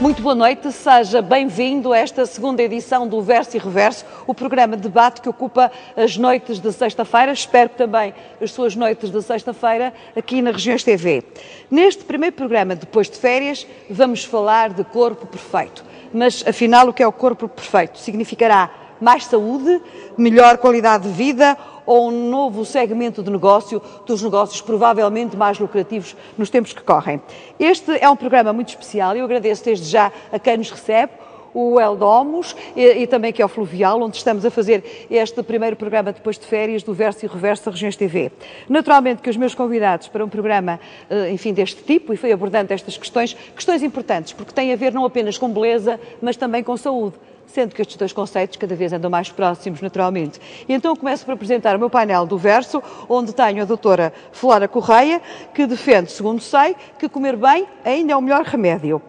Muito boa noite, seja bem-vindo a esta segunda edição do Verso e Reverso, o programa de debate que ocupa as noites de sexta-feira, espero que também as suas noites de sexta-feira, aqui na Regiões TV. Neste primeiro programa, depois de férias, vamos falar de corpo perfeito. Mas, afinal, o que é o corpo perfeito? Significará mais saúde, melhor qualidade de vida ou um novo segmento de negócio, dos negócios provavelmente mais lucrativos nos tempos que correm. Este é um programa muito especial e eu agradeço desde já a quem nos recebe, o Eldomos e também aqui ao Fluvial, onde estamos a fazer este primeiro programa depois de férias do Verso e Reverso da Regiões TV. Naturalmente que os meus convidados para um programa, enfim, deste tipo, e foi abordando estas questões importantes, porque têm a ver não apenas com beleza, mas também com saúde, sendo que estes dois conceitos cada vez andam mais próximos, naturalmente. E então começo por apresentar o meu painel do Verso, onde tenho a doutora Flora Correia, que defende, segundo sei, que comer bem ainda é o melhor remédio.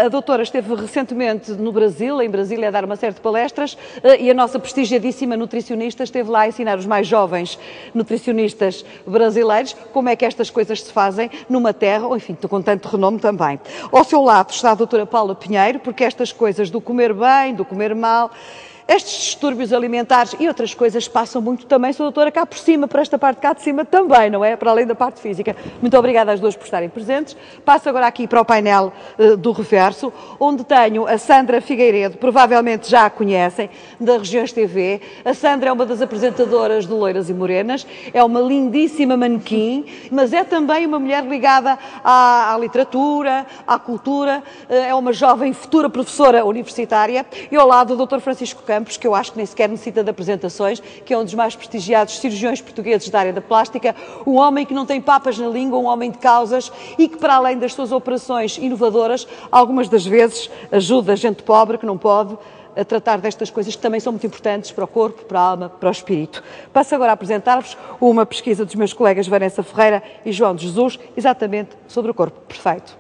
A doutora esteve recentemente no Brasil, em Brasília, a dar uma série de palestras, e a nossa prestigiadíssima nutricionista esteve lá a ensinar os mais jovens nutricionistas brasileiros como é que estas coisas se fazem numa terra, ou enfim, com tanto renome também. Ao seu lado está a doutora Paula Pinheiro, porque estas coisas do comer bem, do comer mal, estes distúrbios alimentares e outras coisas passam muito também, sou doutora, cá por cima, para esta parte cá de cima também, não é? Para além da parte física. Muito obrigada às duas por estarem presentes. Passo agora aqui para o painel do Reverso, onde tenho a Sandra Figueiredo, provavelmente já a conhecem, da Regiões TV. A Sandra é uma das apresentadoras de Loiras e Morenas, é uma lindíssima manequim, mas é também uma mulher ligada à literatura, à cultura, é uma jovem futura professora universitária, e ao lado do Dr. Francisco Campos, que eu acho que nem sequer necessita de apresentações, que é um dos mais prestigiados cirurgiões portugueses da área da plástica, um homem que não tem papas na língua, um homem de causas e que, para além das suas operações inovadoras, algumas das vezes ajuda a gente pobre que não pode a tratar destas coisas que também são muito importantes para o corpo, para a alma, para o espírito. Passo agora a apresentar-vos uma pesquisa dos meus colegas Vanessa Ferreira e João de Jesus, exatamente sobre o corpo perfeito.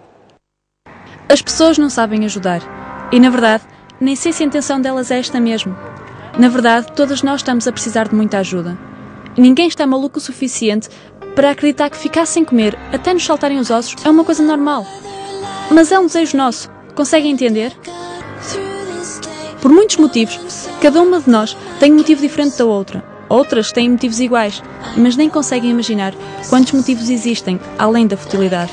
As pessoas não sabem ajudar e, na verdade, nem sei se a intenção delas é esta mesmo. Na verdade, todas nós estamos a precisar de muita ajuda. E ninguém está maluco o suficiente para acreditar que ficar sem comer, até nos saltarem os ossos, é uma coisa normal. Mas é um desejo nosso. Conseguem entender? Por muitos motivos, cada uma de nós tem um motivo diferente da outra. Outras têm motivos iguais, mas nem conseguem imaginar quantos motivos existem, além da futilidade.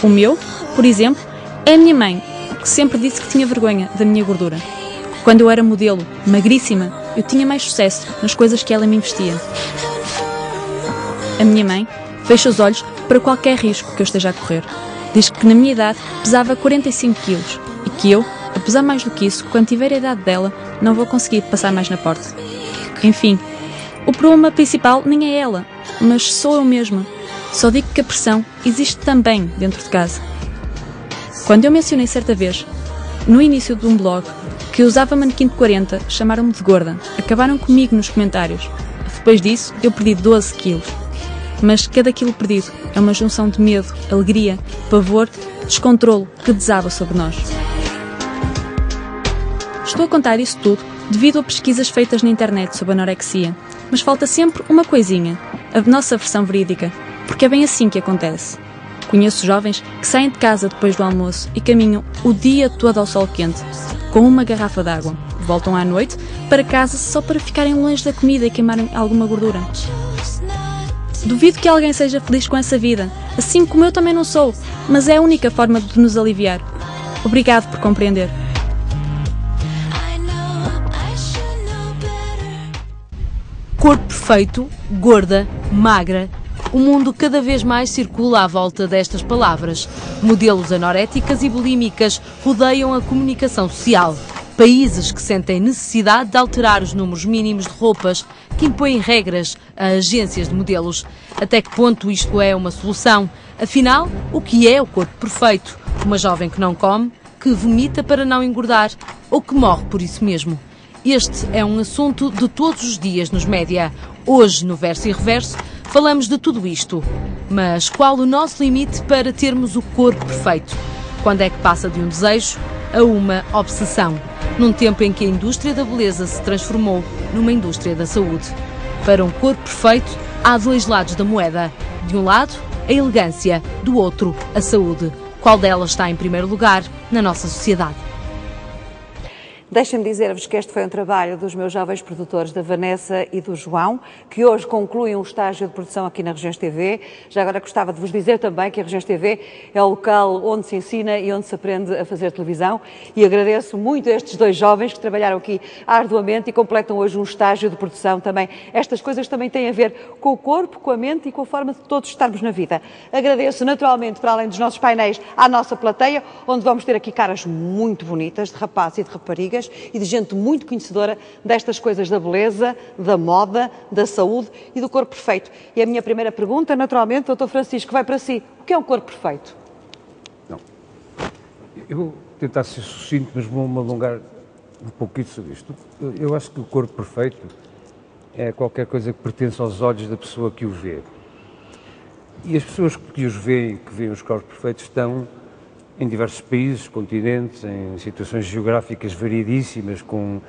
O meu, por exemplo, é a minha mãe, que sempre disse que tinha vergonha da minha gordura. Quando eu era modelo, magríssima, eu tinha mais sucesso nas coisas que ela me investia. A minha mãe fecha os olhos para qualquer risco que eu esteja a correr. Diz que na minha idade pesava 45 quilos e que eu, a pesar mais do que isso, quando tiver a idade dela, não vou conseguir passar mais na porta. Enfim, o problema principal nem é ela, mas sou eu mesma. Só digo que a pressão existe também dentro de casa. Quando eu mencionei certa vez, no início de um blog, que usava manequim de 40, chamaram-me de gorda. Acabaram comigo nos comentários. Depois disso, eu perdi 12 quilos. Mas cada quilo perdido é uma junção de medo, alegria, pavor, descontrolo que desaba sobre nós. Estou a contar isso tudo devido a pesquisas feitas na internet sobre anorexia. Mas falta sempre uma coisinha, a nossa versão verídica, porque é bem assim que acontece. Conheço jovens que saem de casa depois do almoço e caminham o dia todo ao sol quente, com uma garrafa de água. Voltam à noite para casa só para ficarem longe da comida e queimarem alguma gordura. Duvido que alguém seja feliz com essa vida, assim como eu também não sou, mas é a única forma de nos aliviar. Obrigado por compreender. Corpo perfeito, gorda, magra. O mundo cada vez mais circula à volta destas palavras. Modelos anoréticas e bulímicas rodeiam a comunicação social. Países que sentem necessidade de alterar os números mínimos de roupas, que impõem regras a agências de modelos. Até que ponto isto é uma solução? Afinal, o que é o corpo perfeito? Uma jovem que não come, que vomita para não engordar ou que morre por isso mesmo? Este é um assunto de todos os dias nos média. Hoje, no Verso e Reverso, falamos de tudo isto. Mas qual o nosso limite para termos o corpo perfeito? Quando é que passa de um desejo a uma obsessão? Num tempo em que a indústria da beleza se transformou numa indústria da saúde. Para um corpo perfeito, há dois lados da moeda. De um lado, a elegância, do outro, a saúde. Qual delas está em primeiro lugar na nossa sociedade? Deixem-me dizer-vos que este foi um trabalho dos meus jovens produtores, da Vanessa e do João, que hoje concluem um estágio de produção aqui na Regiões TV. Já agora gostava de vos dizer também que a Regiões TV é o local onde se ensina e onde se aprende a fazer televisão, e agradeço muito a estes dois jovens que trabalharam aqui arduamente e completam hoje um estágio de produção também. Estas coisas também têm a ver com o corpo, com a mente e com a forma de todos estarmos na vida. Agradeço naturalmente, para além dos nossos painéis, à nossa plateia, onde vamos ter aqui caras muito bonitas, de rapazes e de raparigas, e de gente muito conhecedora destas coisas da beleza, da moda, da saúde e do corpo perfeito. E a minha primeira pergunta, naturalmente, Dr. Francisco, vai para si. O que é um corpo perfeito? Não. Eu vou tentar ser sucinto, mas vou-me alongar um pouquinho sobre isto. Eu acho que o corpo perfeito é qualquer coisa que pertence aos olhos da pessoa que o vê. E as pessoas que os veem, que veem os corpos perfeitos, estão em diversos países, continentes, em situações geográficas variedíssimas, com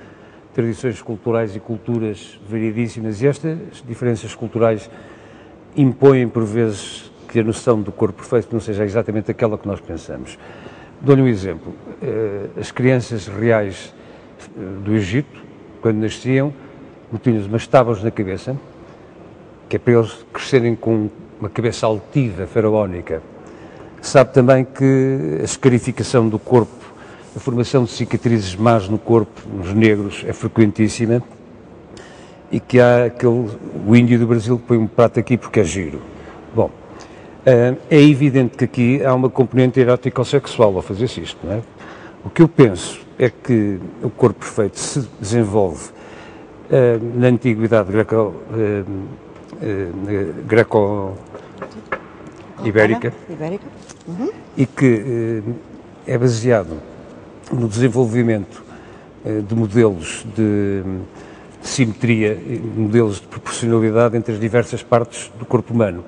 tradições culturais e culturas variedíssimas, e estas diferenças culturais impõem, por vezes, que a noção do corpo perfeito não seja exatamente aquela que nós pensamos. Dou-lhe um exemplo. As crianças reais do Egito, quando nasciam, metiam-lhes umas tábuas na cabeça, que é para eles crescerem com uma cabeça altiva, faraónica. Sabe também que a escarificação do corpo, a formação de cicatrizes más no corpo, nos negros, é frequentíssima, e que há o índio do Brasil que põe um prato aqui porque é giro. Bom, é evidente que aqui há uma componente erótico-sexual ao fazer-se isto, não é? O que eu penso é que o corpo perfeito se desenvolve na antiguidade greco-ibérica, e que é baseado no desenvolvimento de modelos de simetria, modelos de proporcionalidade entre as diversas partes do corpo humano.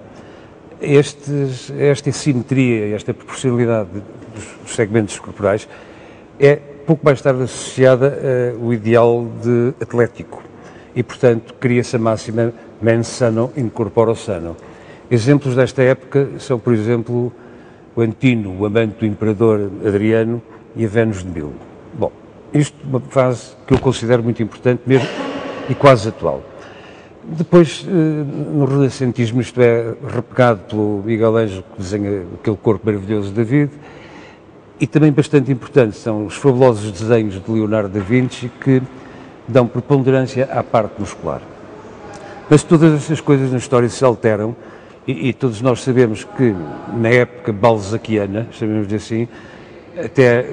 Esta simetria, esta proporcionalidade dos segmentos corporais é pouco mais tarde associada ao ideal de atlético e, portanto, cria-se a máxima mens sano in corpore sano. Exemplos desta época são, por exemplo, o Antino, o amante do imperador Adriano, e a Vênus de Milo. Bom, isto é uma fase que eu considero muito importante mesmo e quase atual. Depois, no renascentismo, isto é repegado pelo Miguel Ângelo, que desenha aquele corpo maravilhoso de David, e também bastante importante são os fabulosos desenhos de Leonardo da Vinci, que dão preponderância à parte muscular. Mas todas essas coisas na história se alteram, e todos nós sabemos que na época balzaquiana, chamemos assim, até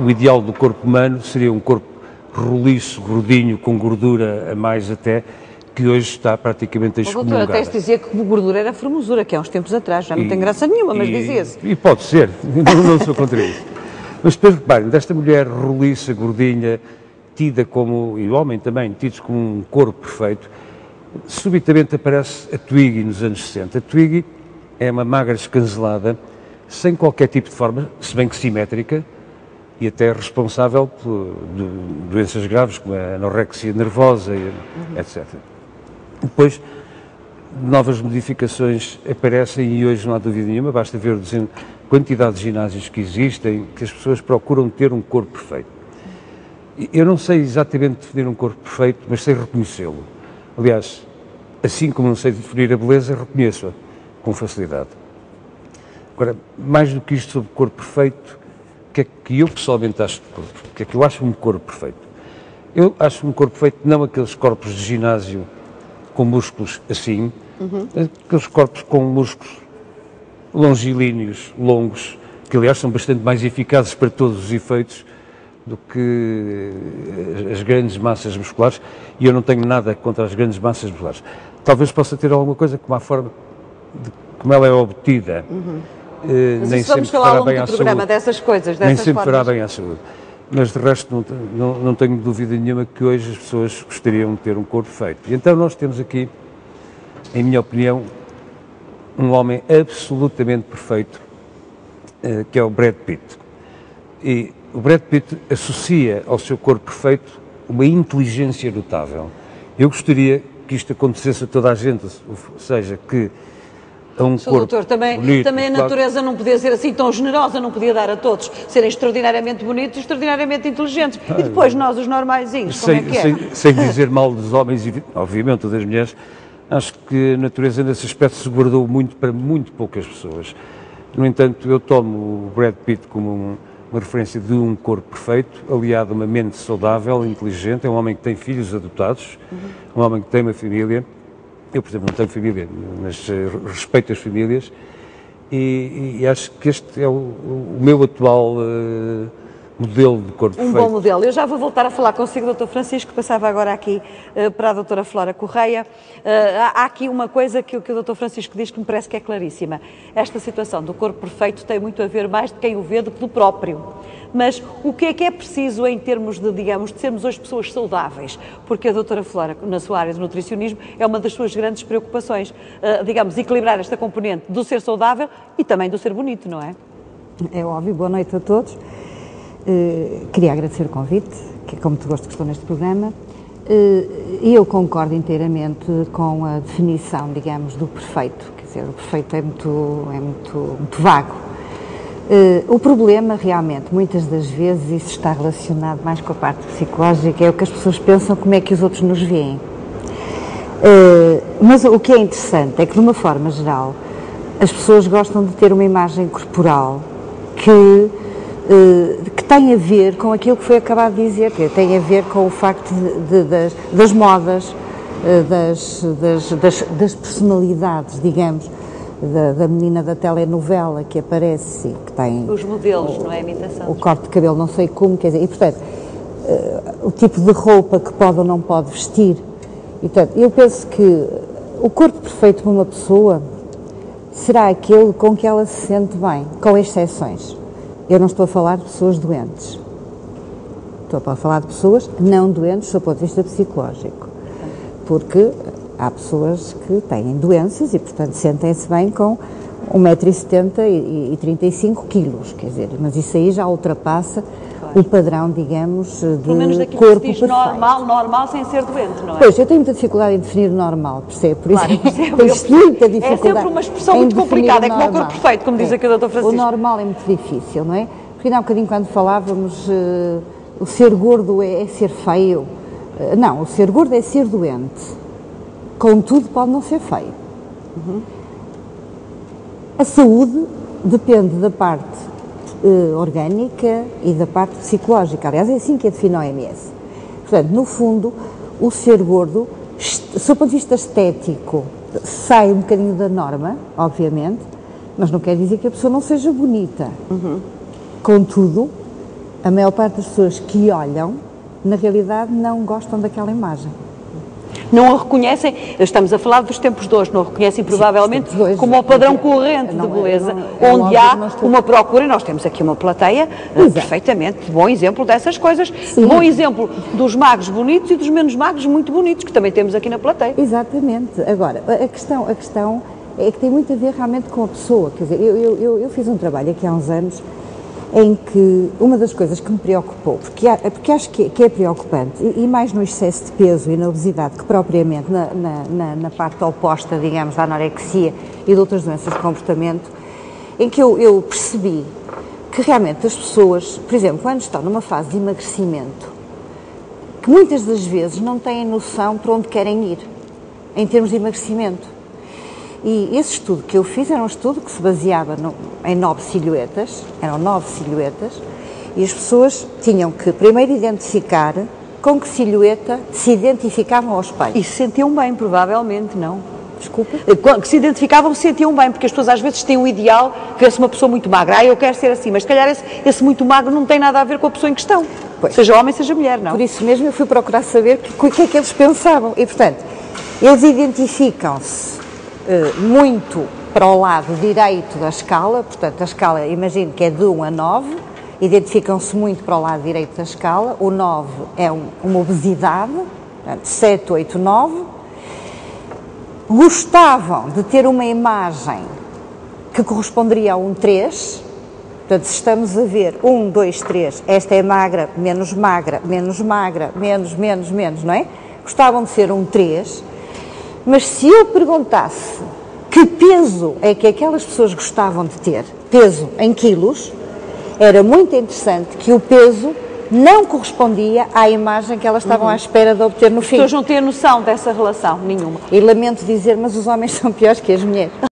o ideal do corpo humano seria um corpo roliço, gordinho, com gordura a mais até, que hoje está praticamente a excomungada. Doutor, até se dizia que gordura era formosura, que há uns tempos atrás, já não tem graça nenhuma, mas dizia-se. E pode ser, não sou contra isso. Mas depois reparem, desta mulher roliça, gordinha, tida como, e o homem também, tidos como um corpo perfeito, subitamente aparece a Twiggy nos anos 60. A Twiggy é uma magra escancelada, sem qualquer tipo de forma, se bem que simétrica, e até responsável por doenças graves como a anorexia nervosa, etc. Depois, novas modificações aparecem e hoje não há dúvida nenhuma, basta ver a quantidade de ginásios que existem, que as pessoas procuram ter um corpo perfeito. Eu não sei exatamente definir um corpo perfeito, mas sei reconhecê-lo. Aliás, assim como não sei definir a beleza, reconheço-a com facilidade. Agora, mais do que isto sobre o corpo perfeito, o que é que eu pessoalmente acho de corpo? O que é que eu acho um corpo perfeito? Eu acho um corpo perfeito não aqueles corpos de ginásio com músculos assim, aqueles corpos com músculos longilíneos, longos, que aliás são bastante mais eficazes para todos os efeitos do que as grandes massas musculares, e eu não tenho nada contra as grandes massas musculares. Talvez possa ter alguma coisa como a forma de como ela é obtida. Mas nem sempre fará bem à saúde. Dessas coisas, nem sempre fará bem à saúde. Mas de resto não tenho dúvida nenhuma que hoje as pessoas gostariam de ter um corpo perfeito. E então nós temos aqui, em minha opinião, um homem absolutamente perfeito, que é o Brad Pitt. E o Brad Pitt associa ao seu corpo perfeito uma inteligência notável. Eu gostaria que isto acontecesse a toda a gente, ou seja, que a um Sr. corpo doutor, também bonito, a natureza não podia ser assim tão generosa, não podia dar a todos serem extraordinariamente bonitos e extraordinariamente inteligentes. E depois nós, os normaizinhos, como é que é? Sem dizer mal dos homens e, obviamente, das mulheres, acho que a natureza nesse aspecto se guardou muito para muito poucas pessoas. No entanto, eu tomo o Brad Pitt como uma referência de um corpo perfeito, aliado a uma mente saudável, inteligente, é um homem que tem filhos adotados, um homem que tem uma família. Eu, por exemplo, não tenho família, mas respeito as famílias e acho que este é o meu atual modelo de corpo perfeito. Um bom modelo. Eu já vou voltar a falar consigo, Dr. Francisco, passava agora aqui para a doutora Flora Correia. Há aqui uma coisa que o Dr. Francisco diz que me parece que é claríssima. Esta situação do corpo perfeito tem muito a ver mais de quem o vê do que do próprio. Mas o que é preciso em termos de, digamos, de sermos hoje pessoas saudáveis? Porque a doutora Flora, na sua área de nutricionismo, é uma das suas grandes preocupações, digamos, equilibrar esta componente do ser saudável e também do ser bonito, não é? É óbvio. Boa noite a todos. Queria agradecer o convite, que é com muito gosto que estou neste programa, e eu concordo inteiramente com a definição, digamos, do perfeito. Quer dizer, o perfeito é muito vago. O problema, realmente, muitas das vezes, isso está relacionado mais com a parte psicológica, é o que as pessoas pensam, como é que os outros nos veem. Mas o que é interessante é que, de uma forma geral, as pessoas gostam de ter uma imagem corporal que tem a ver com aquilo que foi acabado de dizer, que tem a ver com o facto das modas, das personalidades, digamos, da menina da telenovela que aparece, que tem... Os modelos, não é? A imitação. O corte de cabelo não sei como, quer dizer, e portanto, o tipo de roupa que pode ou não pode vestir. E, portanto, eu penso que o corpo perfeito de uma pessoa será aquele com que ela se sente bem, com exceções. Eu não estou a falar de pessoas doentes. Estou a falar de pessoas não doentes do ponto de vista psicológico. Porque há pessoas que têm doenças e, portanto, sentem-se bem com 1,70 m e 35 kg, quer dizer, mas isso aí já ultrapassa o padrão, digamos, de pelo menos daquilo corpo que se diz perfeito. normal sem ser doente, não é? Pois, eu tenho muita dificuldade em definir o normal, percebe? Por isso, Claro, percebo. tenho muita dificuldade. É sempre uma expressão muito complicada, é como o corpo perfeito, como diz aqui o Dr. Francisco. O normal é muito difícil, não é? Porque ainda há um bocadinho quando falávamos, o ser gordo é ser feio. Não, o ser gordo é ser doente. Contudo, pode não ser feio. A saúde depende da parte orgânica e da parte psicológica. Aliás, é assim que a define a OMS. Portanto, no fundo, o ser gordo, do ponto de vista estético, sai um bocadinho da norma, obviamente, mas não quer dizer que a pessoa não seja bonita. Contudo, a maior parte das pessoas que olham, na realidade, não gostam daquela imagem. Não a reconhecem, estamos a falar dos tempos de hoje, não a reconhecem provavelmente como o padrão corrente de beleza, onde há uma procura, e nós temos aqui uma plateia perfeitamente bom exemplo dessas coisas, bom exemplo dos magros bonitos e dos menos magros muito bonitos, que também temos aqui na plateia. Exatamente. Agora, a questão é que tem muito a ver realmente com a pessoa, quer dizer, eu fiz um trabalho aqui há uns anos em que uma das coisas que me preocupou, porque acho que é preocupante, e mais no excesso de peso e na obesidade que propriamente na parte oposta, digamos, da anorexia e de outras doenças de comportamento, em que eu percebi que realmente as pessoas, por exemplo, quando estão numa fase de emagrecimento, que muitas das vezes não têm noção para onde querem ir, em termos de emagrecimento. E esse estudo que eu fiz era um estudo que se baseava em 9 silhuetas, eram 9 silhuetas, e as pessoas tinham que primeiro identificar com que silhueta se identificavam ao espelho. E se sentiam bem, provavelmente, não? Desculpa? Que se identificavam, se sentiam bem, porque as pessoas às vezes têm um ideal, vê-se uma pessoa muito magra, eu quero ser assim, mas se calhar esse muito magro não tem nada a ver com a pessoa em questão, seja homem, seja mulher, não? Por isso mesmo eu fui procurar saber o que é que eles pensavam, e portanto, eles identificam-se muito para o lado direito da escala, portanto a escala, imagino que é de 1 a 9, identificam-se muito para o lado direito da escala, o 9 é uma obesidade, portanto 7, 8, 9, gostavam de ter uma imagem que corresponderia a um 3, portanto se estamos a ver 1, 2, 3, esta é magra, menos magra, menos magra, menos, não é? Gostavam de ser um 3, mas se eu perguntasse que peso é que aquelas pessoas gostavam de ter, peso em quilos, era muito interessante que o peso não correspondia à imagem que elas estavam à espera de obter no fim. As pessoas não têm noção dessa relação nenhuma. E lamento dizer, mas os homens são piores que as mulheres.